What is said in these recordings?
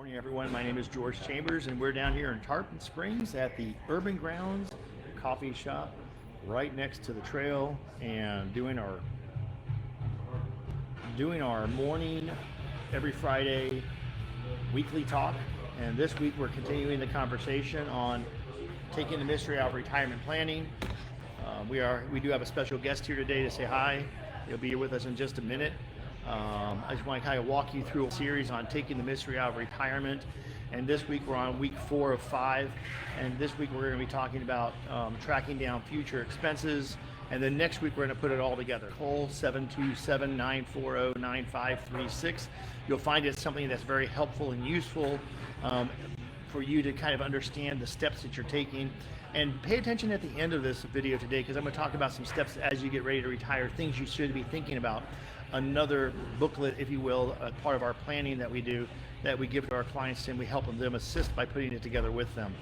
Morning, everyone. My name is George Chambers, and we're down here in Tarpon Springs at the Urban Grounds Coffee Shop, right next to the trail, and doing our morning every Friday weekly talk. And this week we're continuing the conversation on taking the mystery out of retirement planning. We do have a special guest here today to say hi. He'll be here with us in just a minute. I just want to kind of walk you through a series on taking the mystery out of retirement. And this week we're on week 4 of 5. And this week we're going to be talking about tracking down future expenses. And then next week we're going to put it all together. Call 727-940-9536. You'll find it's something that's very helpful and useful for you to kind of understand the steps that you're taking. And pay attention at the end of this video today, because I'm going to talk about some steps as you get ready to retire, things you should be thinking about. Another booklet, if you will, part of our planning that we do, that we give to our clients, and we help them assist by putting it together with them.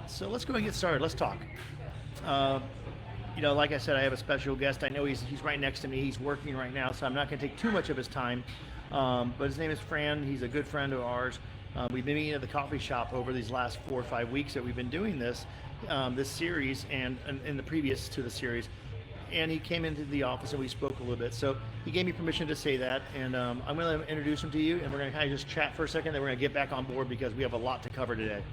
So let's go and get started. Let's talk. Like I said, I have a special guest. I know he's right next to me. He's working right now, so I'm not going to take too much of his time. But his name is Fran. He's a good friend of ours. We've been meeting at the coffee shop over these last 4 or 5 weeks that we've been doing this series, and in the previous to the series. And he came into the office and we spoke a little bit. So he gave me permission to say that, and I'm going to introduce him to you, and we're going to kind of just chat for a second, then we're going to get back on board because we have a lot to cover today.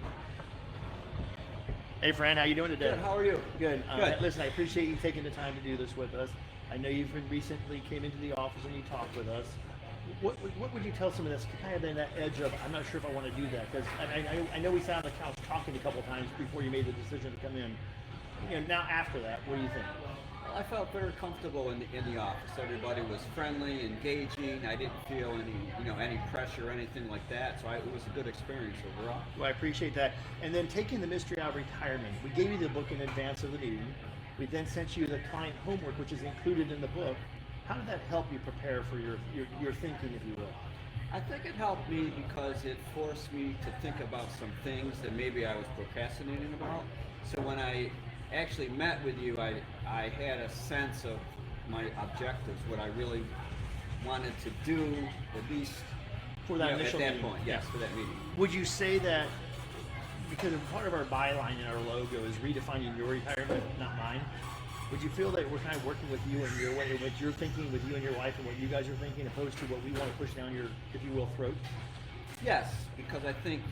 Hey, Fran, how you doing today? Good. How are you? Good. Listen, I appreciate you taking the time to do this with us. I know you've recently came into the office and you talked with us. What would you tell some of this, kind of in that edge of, I'm not sure if I want to do that, because I know we sat on the couch talking a couple times before you made the decision to come in. Now after that, what do you think? Well, I felt very comfortable in the office. Everybody was friendly, engaging. I didn't feel any pressure or anything like that. So it was a good experience overall. Well, I appreciate that. And then taking the mystery out of retirement. We gave you the book in advance of the meeting. We then sent you the client homework, which is included in the book. How did that help you prepare for your thinking, if you will? I think it helped me because it forced me to think about some things that maybe I was procrastinating about. So when I actually met with you, I had a sense of my objectives, what I really wanted to do, at least for that initial at that meeting. point. Yes, for that meeting. Would you say that, because part of our byline in our logo is redefining your retirement, not mine, would you feel that we're kind of working with you and your way, what you're thinking with you and your wife and what you guys are thinking, opposed to what we want to push down your, if you will, throat? Yes, because I think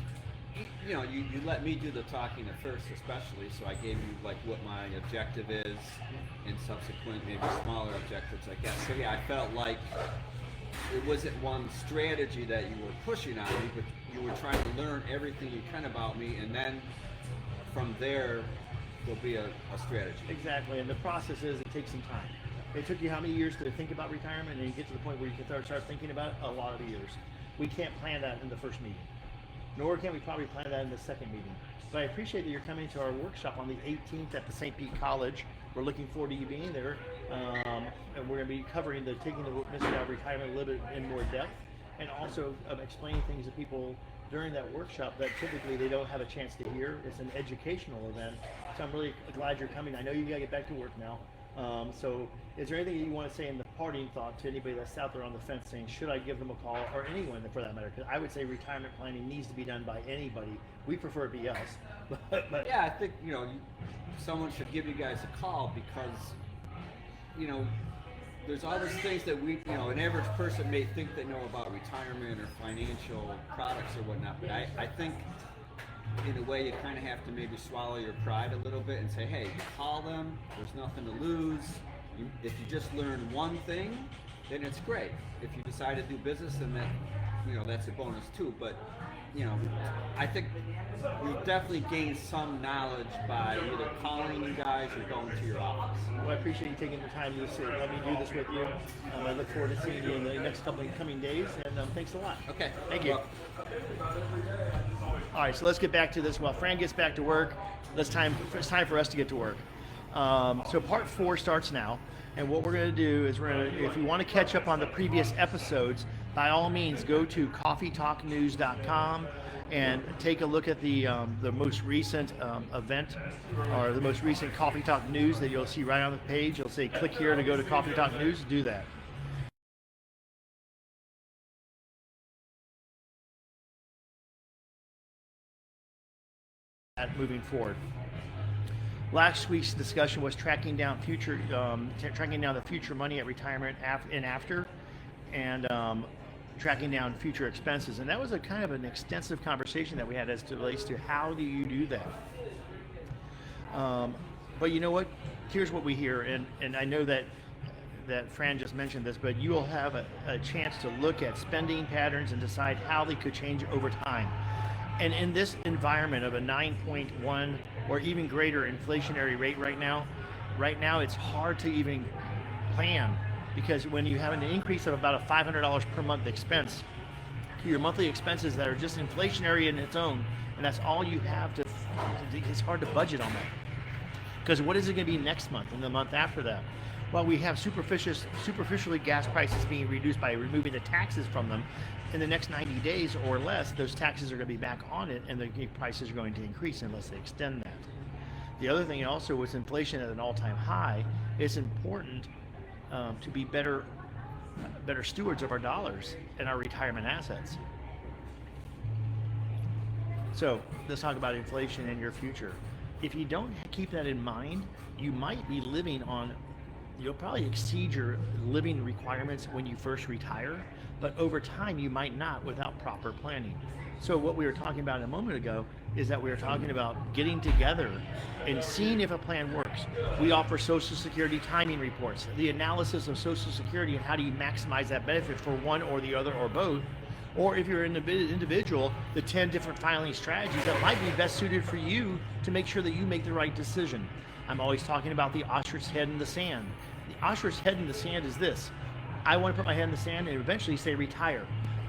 you let me do the talking at first, especially, so I gave you like what my objective is, and subsequent maybe smaller objectives, I guess. So yeah, I felt like it wasn't one strategy that you were pushing on me, but you were trying to learn everything you can about me, and then from there there'll be a strategy. Exactly, and the process is it takes some time. It took you how many years to think about retirement, and you get to the point where you can start thinking about it? A lot of years. We can't plan that in the first meeting, nor can we probably plan that in the second meeting. But I appreciate that you're coming to our workshop on the 18th at the St. Pete College. We're looking forward to you being there, and we're going to be covering taking the mystery out of retirement a little bit in more depth, and also explaining things to people during that workshop that typically they don't have a chance to hear. It's an educational event, so I'm really glad you're coming. I know you got to get back to work now. So is there anything you want to say in the parting thought to anybody that's out there on the fence saying, should I give them a call, or anyone for that matter? Because I would say retirement planning needs to be done by anybody. We prefer it be us. but yeah, I think someone should give you guys a call, because there's all these things that an average person may think they know about retirement or financial products or whatnot, but I think in a way you kind of have to maybe swallow your pride a little bit and say, hey, call them, there's nothing to lose. If you just learn one thing, then it's great. If you decide to do business, then that's a bonus too. But I think you definitely gain some knowledge by either calling you guys or going to your office. Well, I appreciate you taking the time to let me do this with you. I look forward to seeing you in the next couple of coming days, and thanks a lot. Okay. Thank you. All right, so let's get back to this. While Fran gets back to work, it's time for us to get to work. So part 4 starts now, and what we're going to do is if you want to catch up on the previous episodes, by all means go to CoffeeTalkNews.com and take a look at the most recent event, or the most recent Coffee Talk News that you'll see right on the page. You'll say click here to go to Coffee Talk News. Do that. moving forward. Last week's discussion was tracking down the future money at retirement and after, and tracking down future expenses. And that was a kind of an extensive conversation that we had as it relates to how do you do that. But you know what? Here's what we hear, and I know that Fran just mentioned this, but you will have a chance to look at spending patterns and decide how they could change over time. And in this environment of a 9.1 or even greater inflationary rate right now it's hard to even plan, because when you have an increase of about a $500 per month expense to your monthly expenses that are just inflationary in its own, and that's all you have it's hard to budget on that. Because what is it going to be next month and the month after that? Well, we have superficially gas prices being reduced by removing the taxes from them. In the next 90 days or less, those taxes are going to be back on it, and the prices are going to increase unless they extend that. The other thing also, with inflation at an all-time high, it's important to be better stewards of our dollars and our retirement assets. So let's talk about inflation and your future. If you don't keep that in mind, you might be you'll probably exceed your living requirements when you first retire, but over time you might not without proper planning. So what we were talking about a moment ago is that we were talking about getting together and seeing if a plan works. We offer Social Security timing reports, the analysis of Social Security and how do you maximize that benefit for one or the other or both. Or if you're an individual, the 10 different filing strategies that might be best suited for you to make sure that you make the right decision. I'm always talking about the ostrich head in the sand. The ostrich head in the sand is this: I want to put my head in the sand and eventually say retire.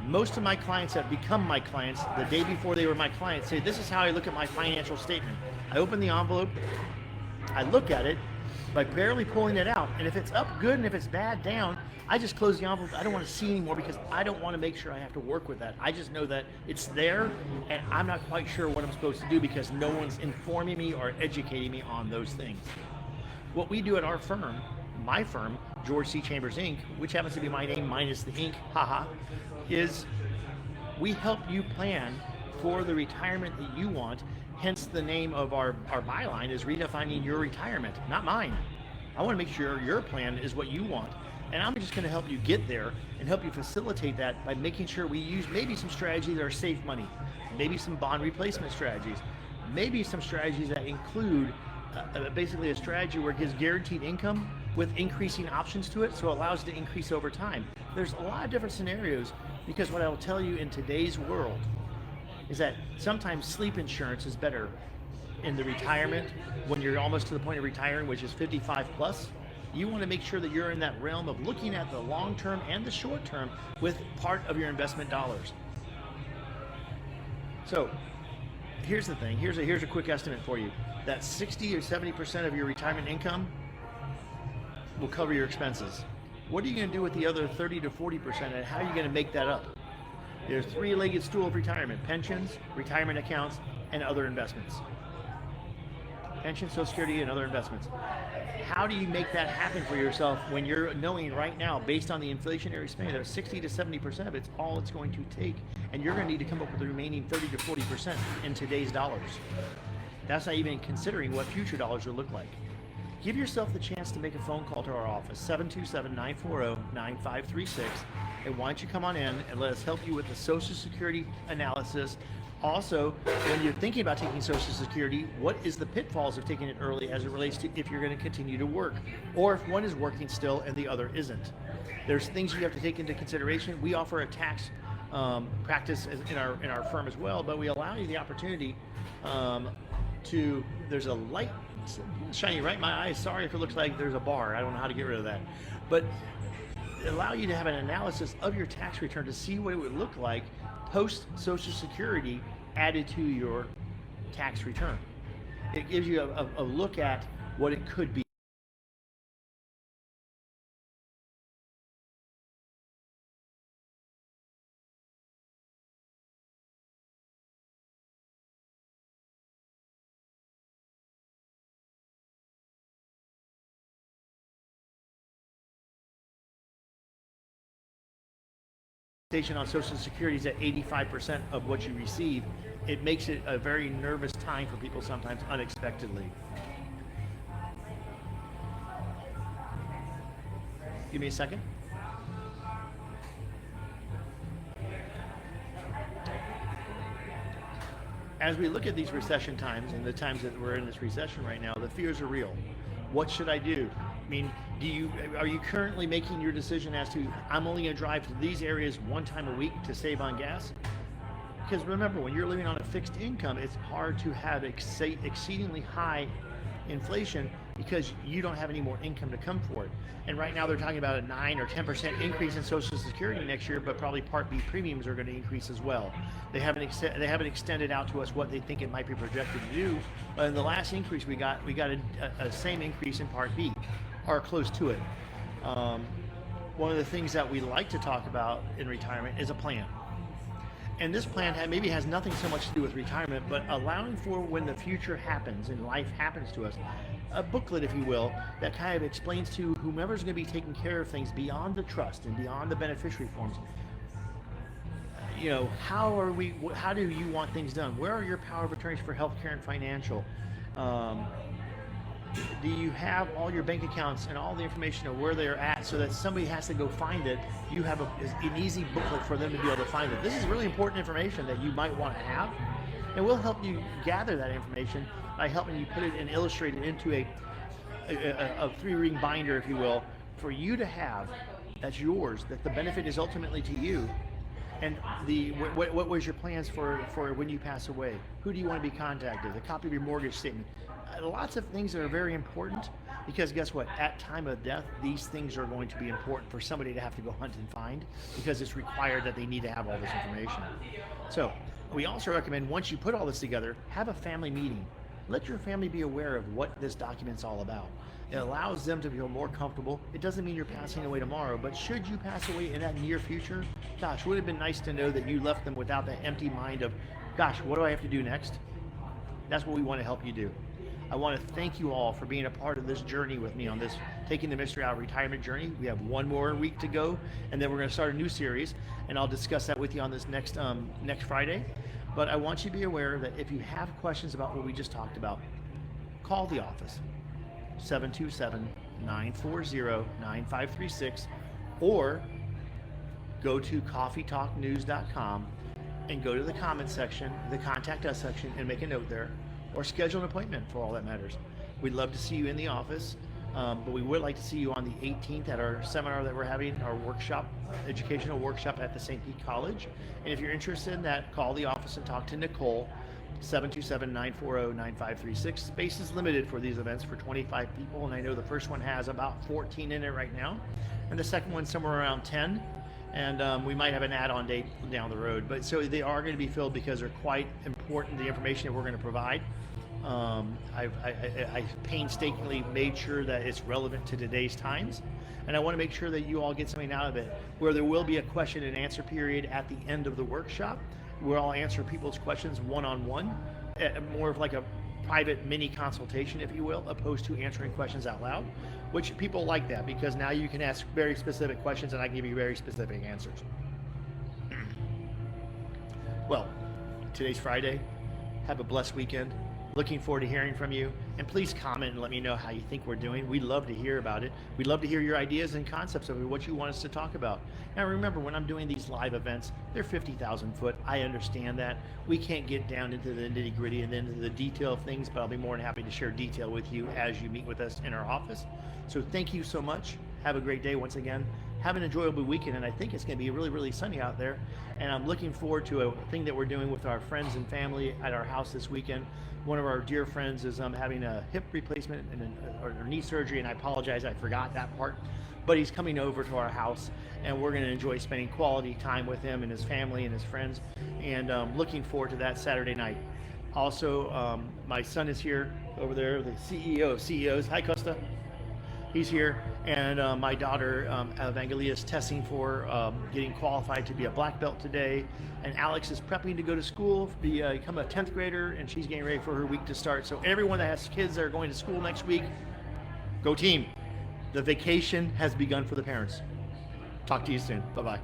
Most of my clients that become my clients the day before they were my clients say, this is how I look at my financial statement. I open the envelope, I look at it by barely pulling it out, and if it's up, good, and if it's bad, down, I just close the envelope. I don't want to see anymore because I don't want to make sure I have to work with that. I just know that it's there, and I'm not quite sure what I'm supposed to do because no one's informing me or educating me on those things. What we do at our firm, my firm, George C. Chambers Inc., which happens to be my name minus the ink, haha, is we help you plan for the retirement that you want. Hence the name of our byline is redefining your retirement, not mine. I want to make sure your plan is what you want. And I'm just going to help you get there and help you facilitate that by making sure we use maybe some strategies that are safe money, maybe some bond replacement strategies, maybe some strategies that include basically a strategy where it gives guaranteed income with increasing options to it, so it allows it to increase over time. There's a lot of different scenarios, because what I will tell you in today's world is that sometimes sleep insurance is better in the retirement when you're almost to the point of retiring, which is 55 plus. You want to make sure that you're in that realm of looking at the long term and the short term with part of your investment dollars. So here's the thing, here's a quick estimate for you. That 60 or 70% of your retirement income will cover your expenses. What are you going to do with the other 30 to 40%, and how are you going to make that up? There's three-legged stool of retirement: pensions, retirement accounts, and other investments. Pension, Social Security, and other investments. How do you make that happen for yourself when you're knowing right now, based on the inflationary spending, that 60 to 70% of it's all it's going to take, and you're going to need to come up with the remaining 30 to 40% in today's dollars. That's not even considering what future dollars will look like. Give yourself the chance to make a phone call to our office, 727-940-9536, and why don't you come on in and let us help you with the Social Security analysis. Also, when you're thinking about taking Social Security, what is the pitfalls of taking it early as it relates to if you're going to continue to work, or if one is working still and the other isn't. There's things you have to take into consideration. We offer a tax practice in our firm as well, but we allow you the opportunity there's a light shining right in my eyes. Sorry if it looks like there's a bar. I don't know how to get rid of that. But allow you to have an analysis of your tax return to see what it would look like post Social Security added to your tax return. It gives you a look at what it could be. Station on Social Security is at 85% of what you receive. It makes it a very nervous time for people sometimes unexpectedly. Give me a second. As we look at these recession times and the times that we're in this recession right now, the fears are real. What should I do? I mean, are you currently making your decision as to, I'm only going to drive to these areas one time a week to save on gas? Because remember, when you're living on a fixed income, it's hard to have exceedingly high inflation because you don't have any more income to come for it. And right now they're talking about a 9 or 10% increase in Social Security next year, but probably Part B premiums are going to increase as well. They haven't extended out to us what they think it might be projected to do. But in the last increase we got a same increase in Part B, or close to it. One of the things that we like to talk about in retirement is a plan. And this plan maybe has nothing so much to do with retirement, but allowing for when the future happens and life happens to us, a booklet, if you will, that kind of explains to whomever's going to be taking care of things beyond the trust and beyond the beneficiary forms. You know, how do you want things done? Where are your power of attorneys for healthcare and financial? Do you have all your bank accounts and all the information of where they're at so that somebody has to go find it? You have an easy booklet for them to be able to find it. This is really important information that you might want to have, and we'll help you gather that information by helping you put it and illustrate it into a 3-ring binder, if you will, for you to have. That's yours, that the benefit is ultimately to you. And what was your plans for when you pass away? Who do you want to be contacted? A copy of your mortgage statement. Lots of things that are very important, because guess what? At time of death, these things are going to be important for somebody to have to go hunt and find, because it's required that they need to have all this information. So we also recommend, once you put all this together, have a family meeting. Let your family be aware of what this document's all about. It allows them to feel more comfortable. It doesn't mean you're passing away tomorrow, but should you pass away in that near future, gosh, would it have been nice to know that you left them without that empty mind of, gosh, what do I have to do next? That's what we want to help you do. I want to thank you all for being a part of this journey with me on this Taking the Mystery Out of Retirement journey. We have one more week to go, and then we're going to start a new series, and I'll discuss that with you on this next Friday. But I want you to be aware that if you have questions about what we just talked about, call the office, 727-940-9536, or go to CoffeeTalkNews.com and go to the comment section, the Contact Us section, and make a note there, or schedule an appointment for all that matters. We'd love to see you in the office, but we would like to see you on the 18th at our seminar that we're having, our workshop, educational workshop at the St. Pete College. And if you're interested in that, call the office and talk to Nicole, 727-940-9536. Space is limited for these events for 25 people, and I know the first one has about 14 in it right now, and the second one's somewhere around 10. And we might have an add-on date down the road, but so they are going to be filled because they're quite important, the information that we're going to provide. I painstakingly made sure that it's relevant to today's times, and I want to make sure that you all get something out of it, where there will be a question and answer period at the end of the workshop, where I'll answer people's questions one-on-one, more of like a private mini consultation, if you will, opposed to answering questions out loud, which people like that, because now you can ask very specific questions and I can give you very specific answers. Well, today's Friday. Have a blessed weekend. Looking forward to hearing from you, and please comment and let me know how you think we're doing. We'd love to hear about it. We'd love to hear your ideas and concepts of what you want us to talk about. Now remember, when I'm doing these live events, they're 50,000 foot. I understand that. We can't get down into the nitty gritty and into the detail of things, but I'll be more than happy to share detail with you as you meet with us in our office. So thank you so much. Have a great day once again. Have an enjoyable weekend, and I think it's going to be really, really sunny out there. And I'm looking forward to a thing that we're doing with our friends and family at our house this weekend. One of our dear friends is having a hip replacement or knee surgery, and I apologize, I forgot that part. But he's coming over to our house, and we're going to enjoy spending quality time with him and his family and his friends, and looking forward to that Saturday night. Also, my son is here over there, the CEO of CEOs. Hi, Costa. He's here, and my daughter Evangelia is testing for getting qualified to be a black belt today, and Alex is prepping to go to school, become a 10th grader, and she's getting ready for her week to start. So everyone that has kids that are going to school next week, go team. The vacation has begun for the parents. Talk to you soon. Bye-bye.